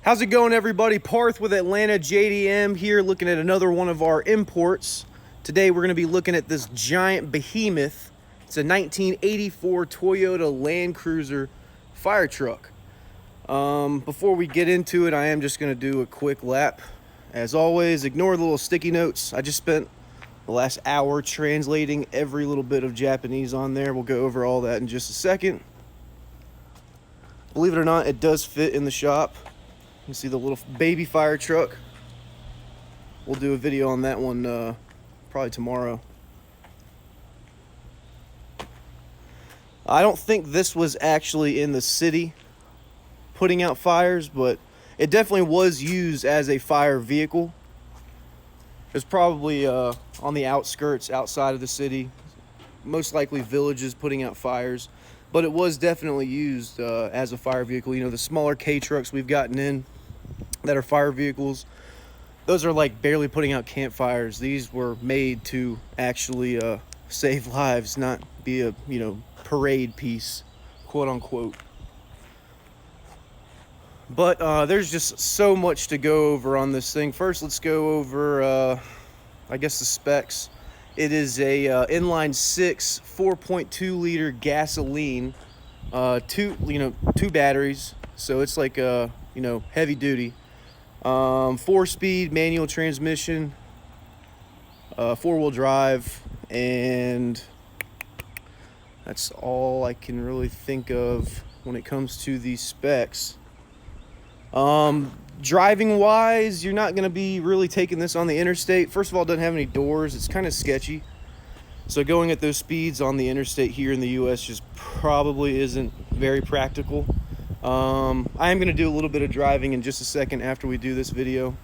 How's it going, everybody? Parth with Atlanta JDM here, looking at another one of our imports. Today we're going to be looking at this giant behemoth. It's a 1984 Toyota Landcruiser Firetruck. Before we get into it, I am just going to do a quick lap. As always, ignore the little sticky notes. I just spent the last hour translating every little bit of Japanese on there. We'll go over all that in just a second. Believe it or not, it does fit in the shop. You see the little baby fire truck. We'll do a video on that one probably tomorrow. I don't think this was actually in the city putting out fires, but it definitely was used as a fire vehicle. It was probably on the outskirts, outside of the city, most likely villages putting out fires. But it was definitely used as a fire vehicle. You know, the smaller K trucks we've gotten in that are fire vehicles, those are like barely putting out campfires. These were made to actually save lives, not be a, you know, parade piece, quote unquote. But there's just so much to go over on this thing. First, let's go over, I guess, the specs. It is a inline 6 4.2 liter gasoline, two batteries, so it's like heavy duty. 4-speed manual transmission, 4-wheel drive, and that's all I can really think of when it comes to these specs. Driving wise, you're not going to be really taking this on the interstate. First of all, it doesn't have any doors. It's kind of sketchy. So going at those speeds on the interstate here in the US just probably isn't very practical. I am going to do a little bit of driving in just a second after we do this video,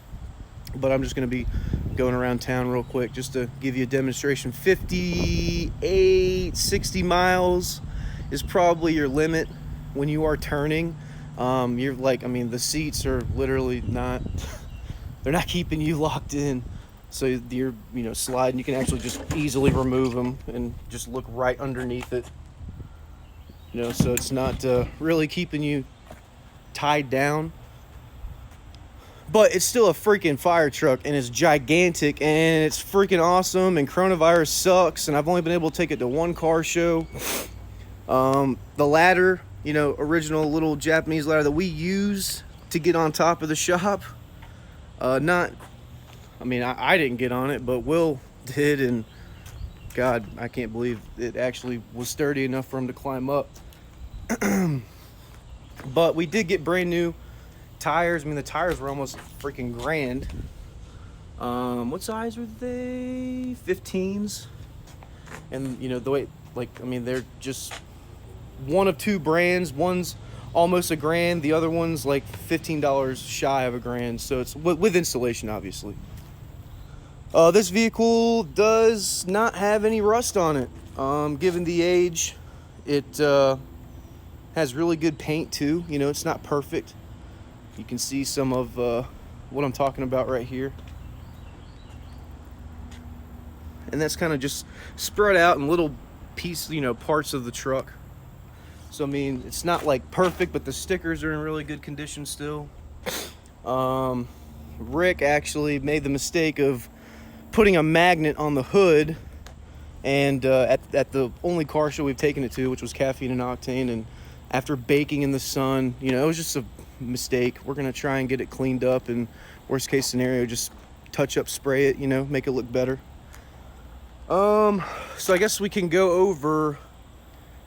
but I'm just going to be going around town real quick just to give you a demonstration. 58, 60 miles is probably your limit when you are turning. You're like, I mean, the seats are literally not, they're not keeping you locked in. So you're, sliding. You can actually just easily remove them and just look right underneath it. So it's not really keeping you tied down. But it's still a freaking fire truck, and it's gigantic, and it's freaking awesome, and coronavirus sucks, and I've only been able to take it to one car show. The ladder, original little Japanese ladder that we use to get on top of the shop. I didn't get on it, but Will did, and God, I can't believe it actually was sturdy enough for him to climb up. But we did get brand new tires. The tires were almost freaking grand. What size were they? 15s. And the way, they're just one of two brands. One's almost $1,000, the other one's like $15 shy of $1,000. So it's with installation, obviously. This vehicle does not have any rust on it. Given the age, it has really good paint too. It's not perfect. You can see some of what I'm talking about right here. And that's kind of just spread out in little parts of the truck. So, it's not like perfect, but the stickers are in really good condition still. Rick actually made the mistake of putting a magnet on the hood, and at the only car show we've taken it to, which was Caffeine and Octane, and after baking in the sun, it was just a mistake. We're going to try and get it cleaned up, and worst case scenario, just touch up, spray it, make it look better. So I guess we can go over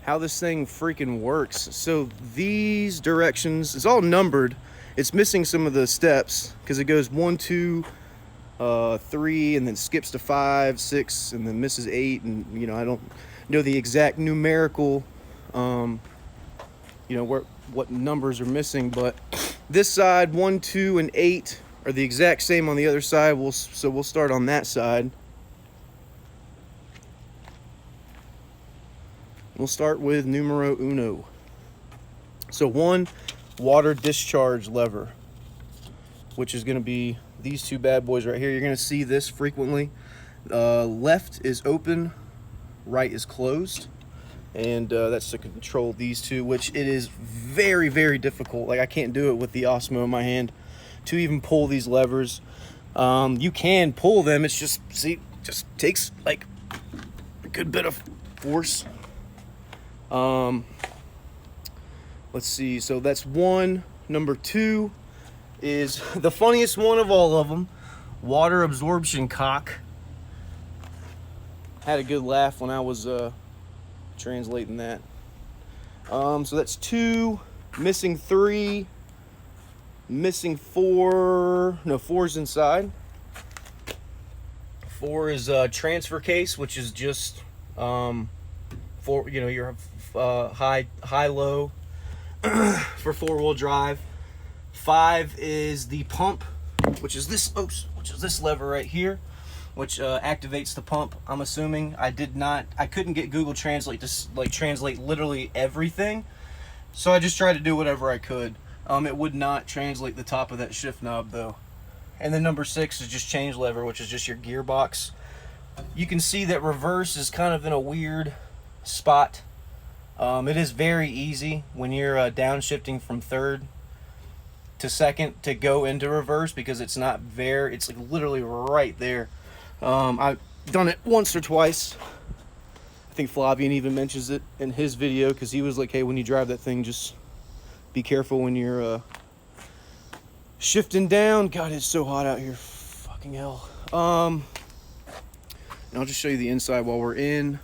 how this thing freaking works. So these directions, it's all numbered. It's missing some of the steps because it goes 1, 2, 3, and then skips to 5, 6, and then misses 8. And I don't know the exact numerical, what numbers are missing. But this side, 1, 2, and 8 are the exact same on the other side. So we'll start on that side. We'll start with numero uno. So 1, water discharge lever, which is going to be these two bad boys right here. You're going to see this frequently. Left is open, right is closed. And that's to control these two, which it is very, very difficult. Like, I can't do it with the Osmo in my hand. to even pull these levers. You can pull them, it's just, see, just takes like a good bit of force. Let's see, so that's one. Number two is the funniest one of all of them, water absorption cock. Had a good laugh when I was translating that. So that's two, missing three, missing four. No, four's inside. Four is transfer case, which is just for, you know, your high low for 4-wheel drive. Five is the pump, which is this lever right here, which activates the pump. I'm assuming I couldn't get Google Translate to like translate literally everything, so I just tried to do whatever I could. It would not translate the top of that shift knob though. And then number 6 is just change lever, which is just your gearbox. You can see that reverse is kind of in a weird spot. It is very easy when you're downshifting from third to second to go into reverse, because it's not very, it's like literally right there. I've done it once or twice. I think Flavian even mentions it in his video, because he was like, hey, when you drive that thing, just be careful when you're shifting down. God, it's so hot out here. Fucking hell. And I'll just show you the inside while we're in.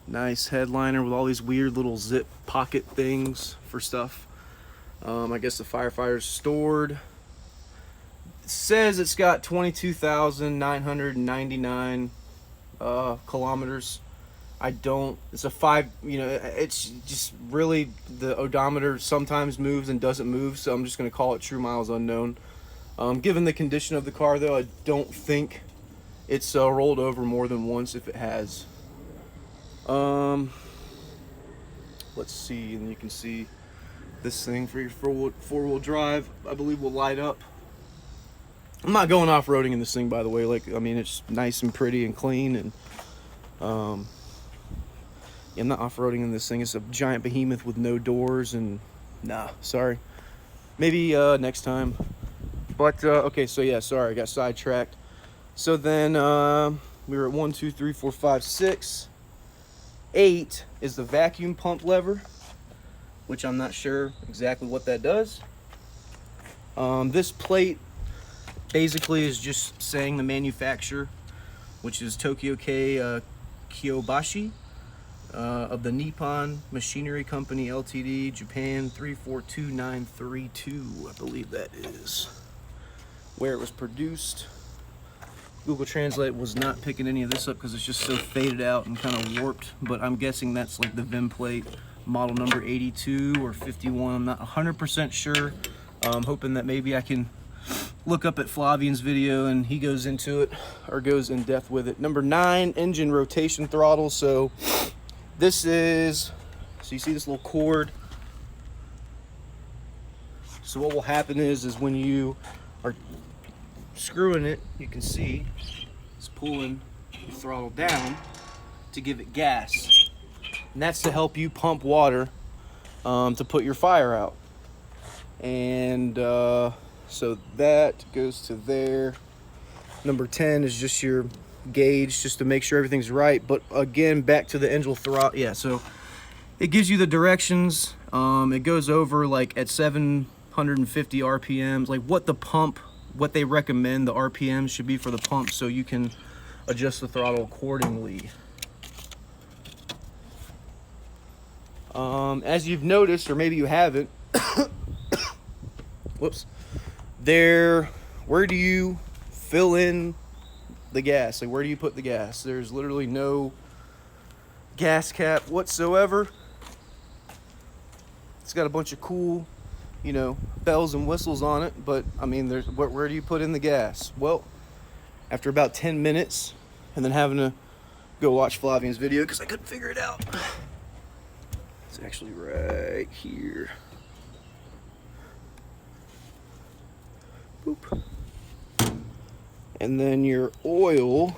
Nice headliner with all these weird little zip pocket things for stuff. I guess the firefighter's stored. It says it's got 22,999 kilometers. It's a 5, you know, it's just really, the odometer sometimes moves and doesn't move, so I'm just going to call it true miles unknown. Given the condition of the car though, I don't think it's rolled over more than once if it has. Let's see, and you can see this thing for your four-wheel drive, I believe, will light up. I'm not going off-roading in this thing, by the way. Like, I mean, it's nice and pretty and clean, and yeah, I'm not off-roading in this thing. It's a giant behemoth with no doors, and nah, sorry. Maybe next time. But okay, so yeah, sorry, I got sidetracked. So then we were at 1, 2, 3, 4, 5, 6. 8 is the vacuum pump lever, which I'm not sure exactly what that does. This plate basically is just saying the manufacturer, which is Tokyo-K Kyobashi of the Nippon Machinery Company Ltd, Japan 342932, I believe that is where it was produced. Google Translate was not picking any of this up because it's just so faded out and kind of warped, but I'm guessing that's like the VIN plate, model number 82 or 51. I'm not 100% sure. I'm hoping that maybe I can look up at Flavian's video and he goes into it, or goes in depth with it. Number 9, engine rotation throttle. So this is, so you see this little cord. So what will happen is when you are screwing it, you can see it's pulling the throttle down to give it gas, and that's to help you pump water to put your fire out. And so that goes to there. Number 10 is just your gauge, just to make sure everything's right. But again, back to the engine throttle. Yeah, so it gives you the directions. It goes over like at 750 RPMs, like what they recommend the RPMs should be for the pump, so you can adjust the throttle accordingly. As you've noticed, or maybe you haven't, whoops, where do you fill in the gas? Like, where do you put the gas? There's literally no gas cap whatsoever. It's got a bunch of cool, you know, bells and whistles on it, but I mean, where do you put in the gas? Well, after about 10 minutes and then having to go watch Flavian's video because I couldn't figure it out, it's actually right here. Boop. And then your oil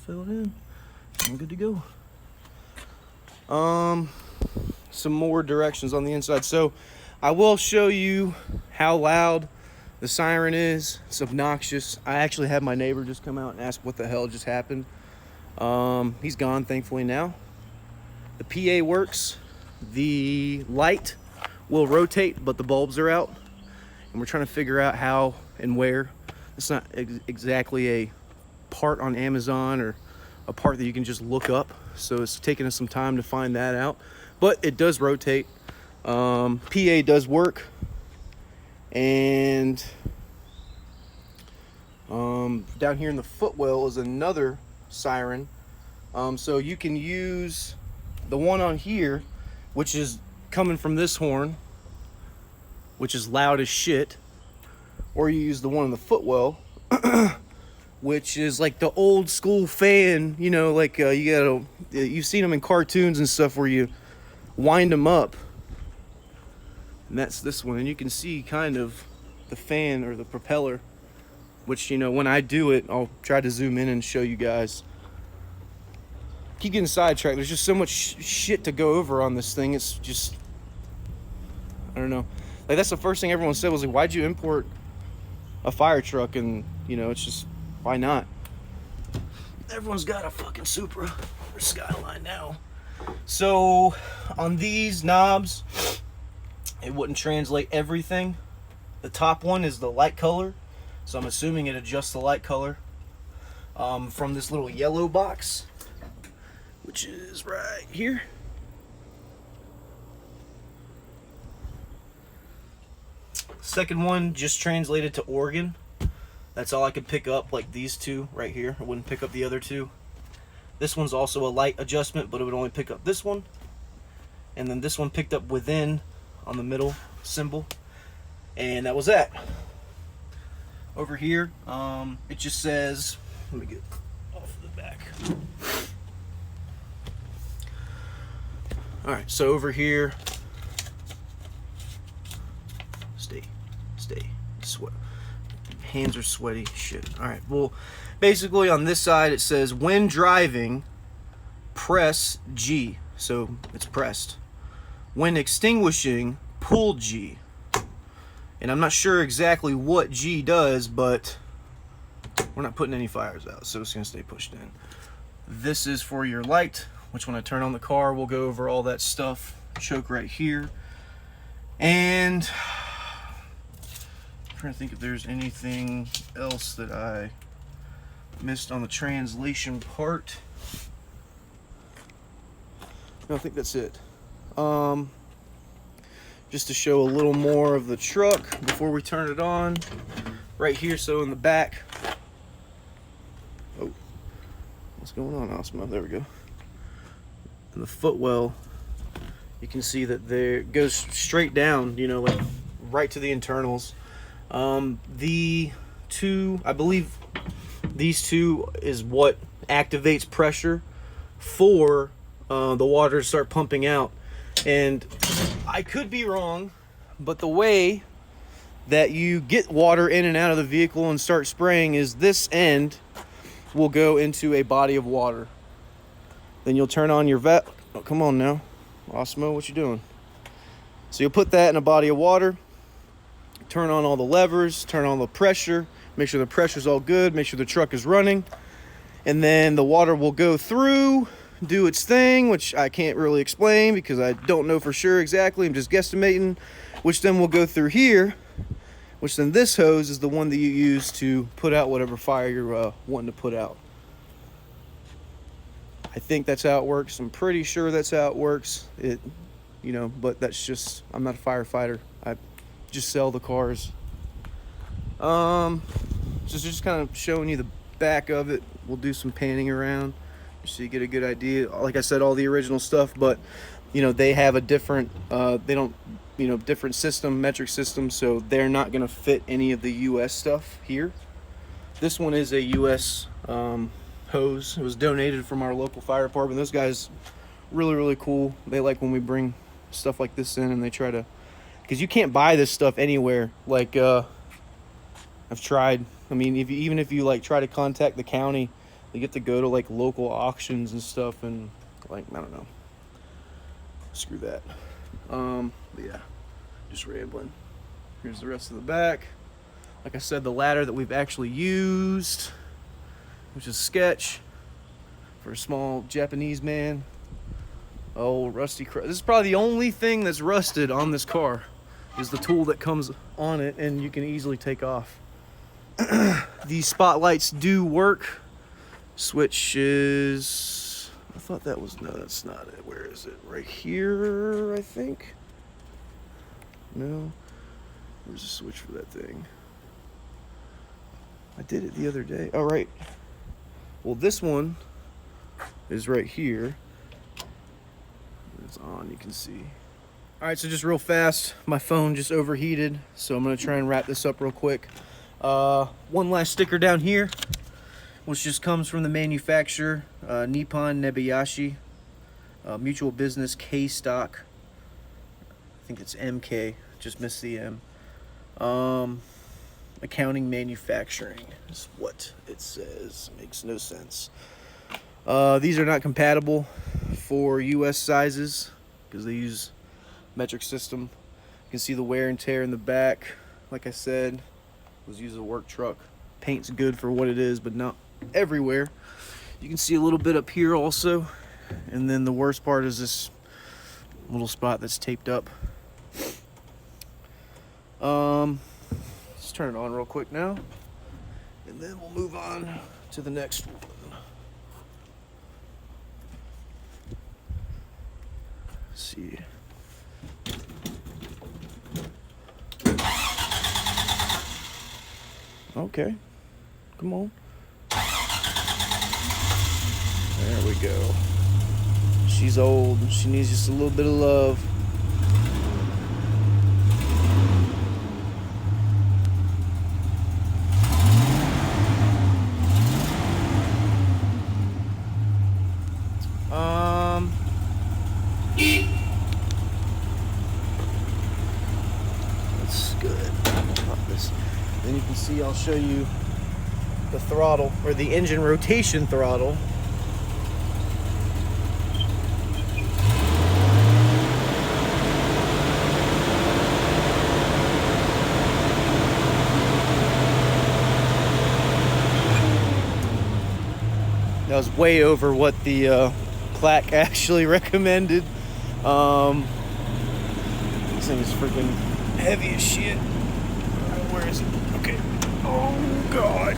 filled in. I'm good to go. Some more directions on the inside. So I will show you how loud the siren is. It's obnoxious. I actually had my neighbor just come out and ask what the hell just happened. He's gone, thankfully, now. The PA works. The light will rotate, but the bulbs are out. And we're trying to figure out how and where. It's not exactly a part on Amazon or a part that you can just look up. So it's taking us some time to find that out. But it does rotate. PA does work. And down here in the footwell is another siren. So you can use the one on here, which is coming from this horn, which is loud as shit, or you use the one in the footwell, which is like the old school fan, you know, like you've seen them in cartoons and stuff where you wind them up, and that's this one. And you can see kind of the fan or the propeller, which, you know, when I do it, I'll try to zoom in and show you guys. Keep getting sidetracked. There's just so much shit to go over on this thing. It's just, I don't know. Like, that's the first thing everyone said was like, why'd you import a fire truck? And, you know, it's just, why not? Everyone's got a fucking Supra or Skyline now. So on these knobs, it wouldn't translate everything. The top one is the light color, so I'm assuming it adjusts the light color from this little yellow box, which is right here. Second one just translated to organ. That's all I could pick up, like these two right here. I wouldn't pick up the other two. This one's also a light adjustment, but it would only pick up this one. And then this one picked up within on the middle symbol. And that was that. Over here, it just says, let me get off of the back. All right, so over here, stay, sweat. Hands are sweaty, shit. All right, well, basically on this side it says, when driving, press G, so it's pressed. When extinguishing, pull G. And I'm not sure exactly what G does, but we're not putting any fires out, so it's gonna stay pushed in. This is for your light, which when I turn on the car, we'll go over all that stuff. Choke right here. And I'm trying to think if there's anything else that I missed on the translation part. No, I think that's it. Just to show a little more of the truck before we turn it on. Right here, so in the back. Oh, what's going on, Osmo? There we go. In the footwell, you can see that there it goes straight down, you know, like right to the internals. The two, I believe these two is what activates pressure for the water to start pumping out. And I could be wrong, but the way that you get water in and out of the vehicle and start spraying is this end will go into a body of water. Then you'll turn on your vet. Oh, come on now. Osmo, what you doing? So you'll put that in a body of water, turn on all the levers, turn on the pressure, make sure the pressure's all good, make sure the truck is running, and then the water will go through, do its thing, which I can't really explain because I don't know for sure exactly. I'm just guesstimating, which then will go through here, which then this hose is the one that you use to put out whatever fire you're wanting to put out. I think that's how it works. I'm pretty sure that's how it works. You know, but that's just, I'm not a firefighter. I just sell the cars. Just kind of showing you the back of it. We'll do some panning around so you get a good idea. Like I said, all the original stuff, but you know, they have a different, they don't, you know, different system, metric system, so they're not going to fit any of the US stuff here. This one is a US hose. It was donated from our local fire department. Those guys really cool. They like when we bring stuff like this in, and they try to, because you can't buy this stuff anywhere. Like I've tried. I mean, even if you like try to contact the county, You get to go to like local auctions and stuff, and like, I don't know. Screw that. But yeah, just rambling. Here's the rest of the back. Like I said, the ladder that we've actually used, which is sketch for a small Japanese man. Oh, rusty this is probably the only thing that's rusted on this car, is the tool that comes on it, and you can easily take off. These spotlights do work. Switch is, I thought that was, no, that's not it. Where is it? Right here, I think. No, where's the switch for that thing? I did it the other day. Oh, right. Well, this one is right here. It's on, you can see. All right, so just real fast, my phone just overheated, so I'm gonna try and wrap this up real quick. One last sticker down here, which just comes from the manufacturer, Nippon Nebayashi, Mutual Business K Stock. I think it's MK, just missed the M. Accounting Manufacturing is what it says. Makes no sense. These are not compatible for US sizes because they use metric system. You can see the wear and tear in the back. Like I said, was used as a work truck. Paint's good for what it is, but not everywhere. You can see a little bit up here also, and then the worst part is this little spot that's taped up. Let's turn it on real quick now, and then we'll move on to the next one. Let's see. Okay, come on. There we go. She's old. She needs just a little bit of love. That's good. Pop this. Then you can see, I'll show you the throttle, or the engine rotation throttle. That was way over what the plaque actually recommended. This thing is freaking heavy as shit. Where is it? Okay. Oh God.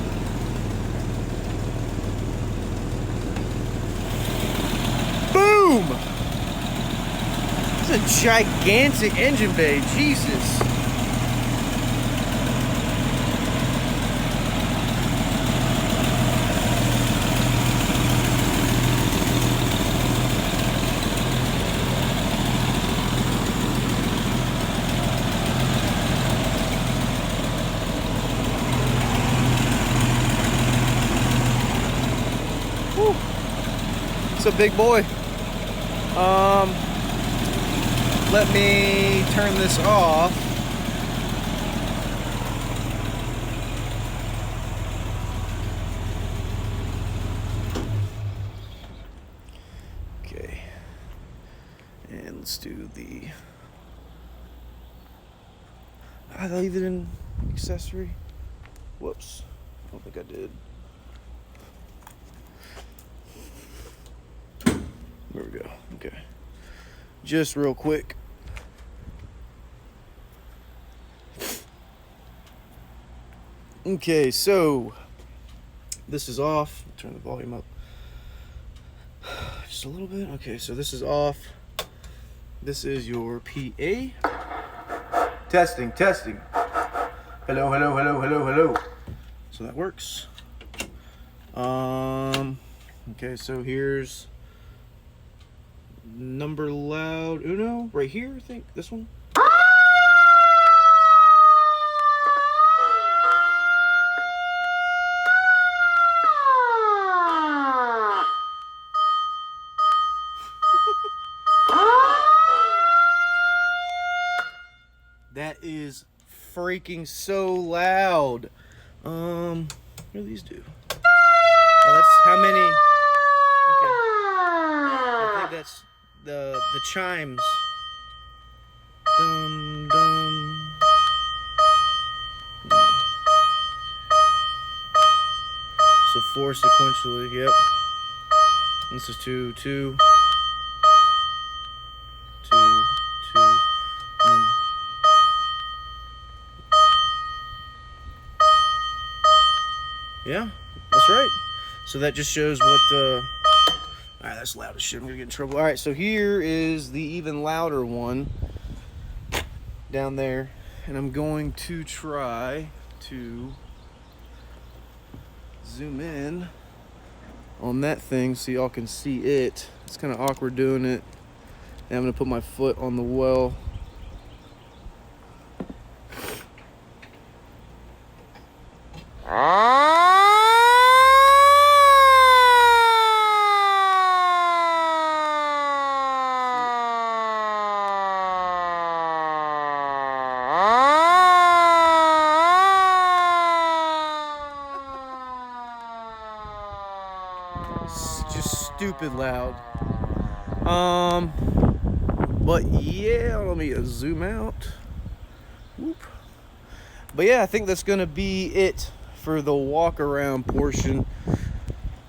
Boom! This is a gigantic engine bay. Jesus. It's a big boy. Let me turn this off. Okay. And let's do the... I leave it in accessory. Whoops. I don't think I did. There we go. Okay. Just real quick. Okay, so this is off. Turn the volume up just a little bit. Okay, so this is off. This is your PA. Testing, testing. Hello, hello, hello, hello, hello. So that works. Okay, so here's number loud uno right here, I think. This one. That is freaking so loud. What do these do? Oh, that's how many. Okay. I think that's the chimes. Dum dum. So 4 sequentially. Yep. This is 2 2 2 2. Yeah, that's right. So that just shows what all right, that's loud as shit. I'm gonna get in trouble. All right, so here is the even louder one down there, and I'm going to try to zoom in on that thing so y'all can see it. It's kind of awkward doing it, and I'm gonna put my foot on the well. Just stupid loud. But yeah, let me zoom out. Whoop. But yeah, I think that's gonna be it for the walk around portion. I'm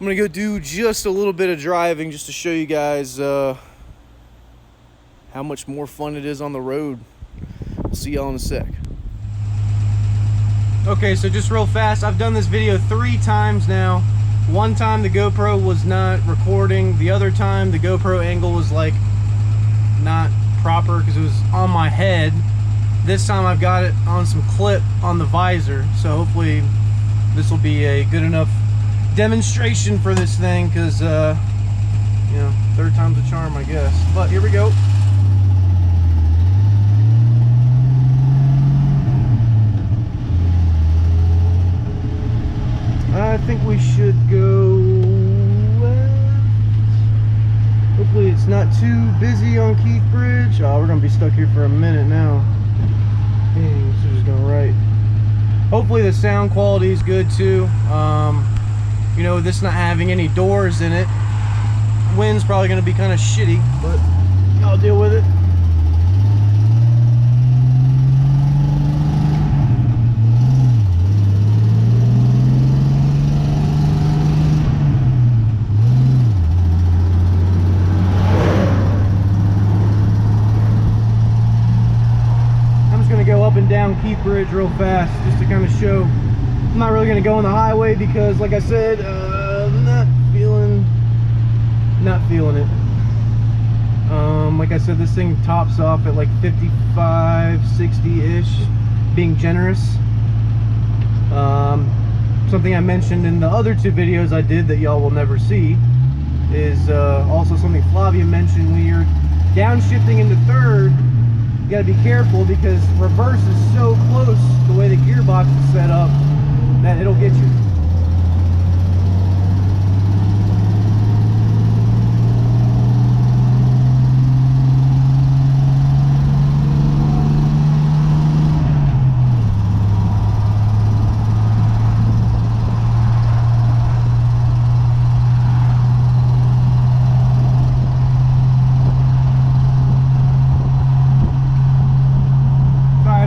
gonna go do just a little bit of driving just to show you guys how much more fun it is on the road. We'll see y'all in a sec. Okay, so just real fast, I've done this video 3 times now. One time the GoPro was not recording. The other time the GoPro angle was like not proper because it was on my head. This time I've got it on some clip on the visor, so hopefully this will be a good enough demonstration for this thing because you know, 3rd time's a charm, I guess. But here we go. I think we should go left. Hopefully it's not too busy on Keith Bridge. Oh, we're gonna be stuck here for a minute now. Dang, so just going right. Hopefully the sound quality is good too. You know, this not having any doors in it, wind's probably gonna be kind of shitty, but I'll deal with it. Up and down Keith Bridge real fast just to kind of show. I'm not really going to go on the highway because, like I said, not feeling it. Like I said, this thing tops off at like 55, 60-ish, being generous. Something I mentioned in the other 2 videos I did that y'all will never see is also something Flavia mentioned. When you're downshifting into 3rd, you gotta be careful because reverse is so close the way the gearbox is set up that it'll get you.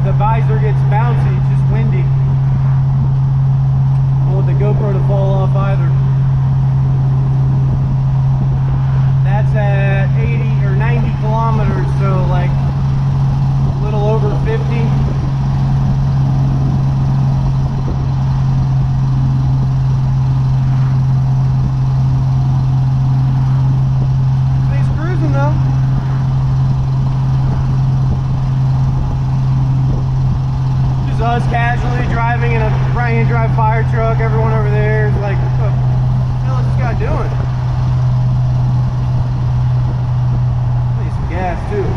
The visor gets bouncy, it's just windy. I don't want the GoPro to fall off either. That's at 80 or 90 kilometers, so like a little over 50. Thing's cruising though. Us casually driving in a right-hand drive fire truck. Everyone over there is like, what the hell is this guy doing? I need some gas too.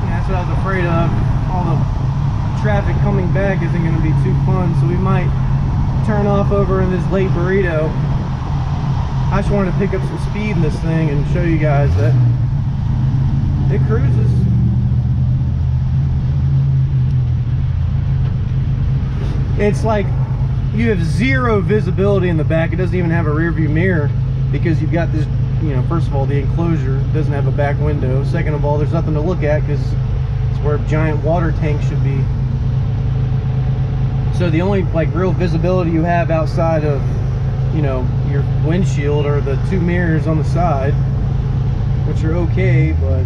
Yeah, that's what I was afraid of. All the traffic coming back isn't going to be too fun, so we might turn off over in this late burrito. I just wanted to pick up some speed in this thing and show you guys that it cruises. It's like you have zero visibility in the back. It doesn't even have a rear view mirror because you've got this, you know, first of all, the enclosure doesn't have a back window. Second of all, there's nothing to look at because it's where a giant water tank should be. So the only like real visibility you have outside of, you know, your windshield are the two mirrors on the side, which are okay, but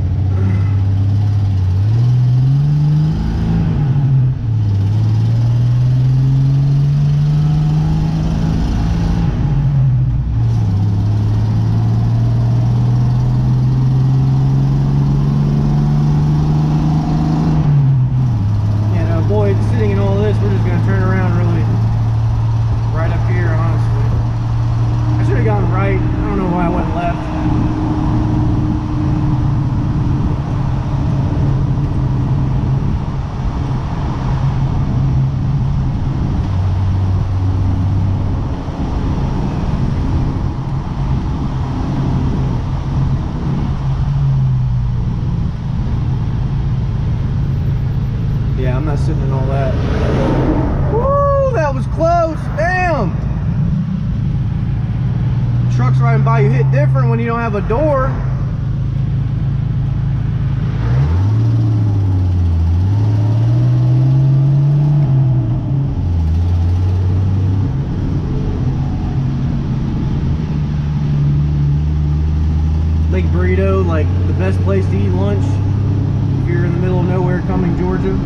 sitting in all this, we're just going to turn around really right up here, honestly. I should have gone right. I don't know why I went left. Yeah, I'm not sitting in all that. Woo, that was close. Damn. Trucks riding by you hit different when you don't have a door. Lake Burrito, like the best place to eat lunch if you're in the middle of nowhere, Cumming, Georgia.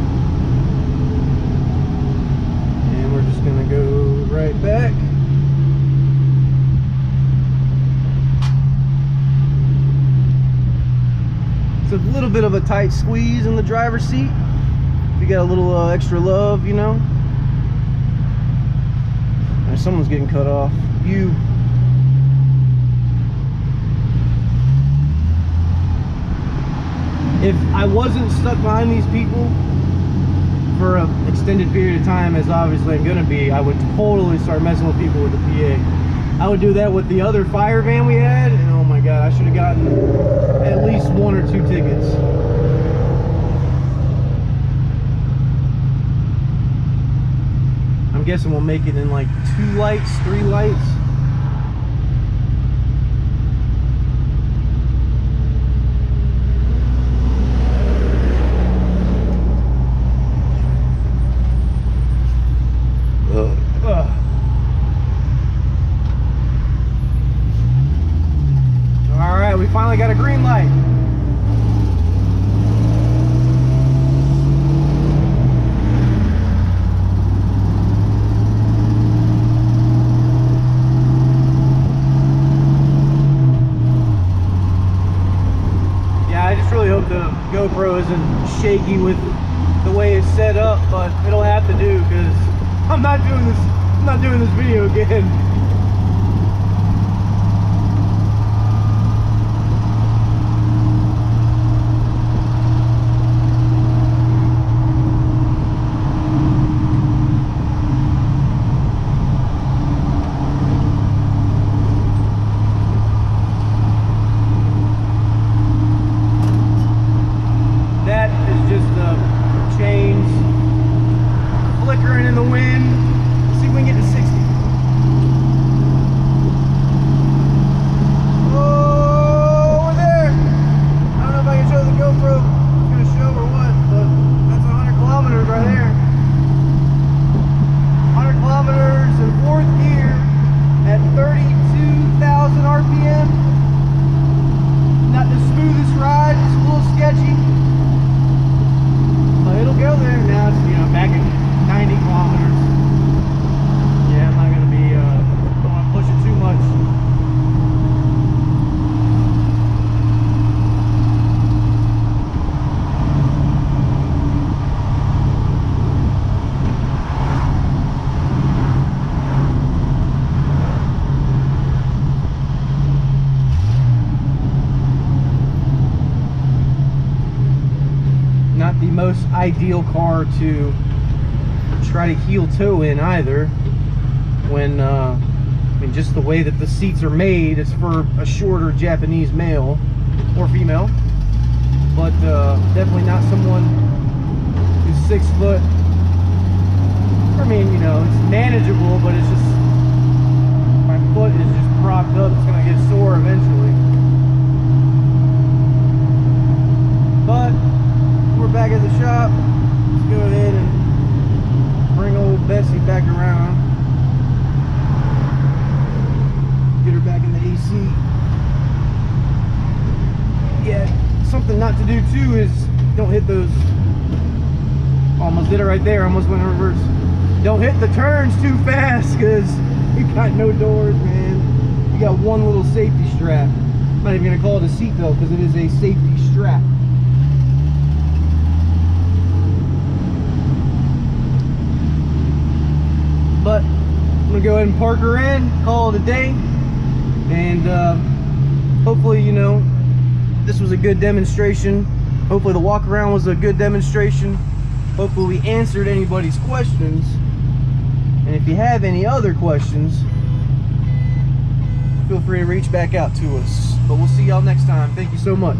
We're just gonna go right back. It's a little bit of a tight squeeze in the driver's seat. If you got a little extra love, you know. And someone's getting cut off. You. If I wasn't stuck behind these people for an extended period of time, as obviously I'm gonna be, I would totally start messing with people with the PA. I would do that with the other fire van we had, and oh my god, I should have gotten at least 1 or 2 tickets. I'm guessing we'll make it in like 2 lights, 3 lights. Alright, we finally got a green light. Yeah, I just really hope the GoPro isn't shaky with the way it's set up, but it'll have to do because I'm not doing this video again. That is just the chains flickering in the wind. Let's see if we can get to 60. Oh, we're there. I don't know if I can show the GoPro. It's going to show or what, but that's 100 kilometers right there. 100 kilometers in 4th gear at 32,000 RPM. Not the smoothest ride. It's a little sketchy. It'll go there. Now it's, you know, back at 90 kilometers. Yeah, I'm not gonna be don't want to push it too much. Not the most ideal car to try to heel toe in either when I mean, just the way that the seats are made is for a shorter Japanese male or female, but definitely not someone who's 6 foot. I mean, you know, it's manageable, but it's just, my foot is just propped up. It's gonna get sore eventually. But we're back at the shop. Let's go ahead and bring old Bessie back around. Get her back in the AC. Yeah, something not to do too is don't hit those. Almost did it right there. Almost went in reverse. Don't hit the turns too fast, because you got no doors, man. You got one little safety strap. I'm not even gonna call it a seat belt, because it is a safety strap. But I'm gonna go ahead and park her in, call it a day, and hopefully, you know, this was a good demonstration. Hopefully the walk around was a good demonstration. Hopefully we answered anybody's questions. And if you have any other questions, feel free to reach back out to us. But we'll see y'all next time. Thank you so much.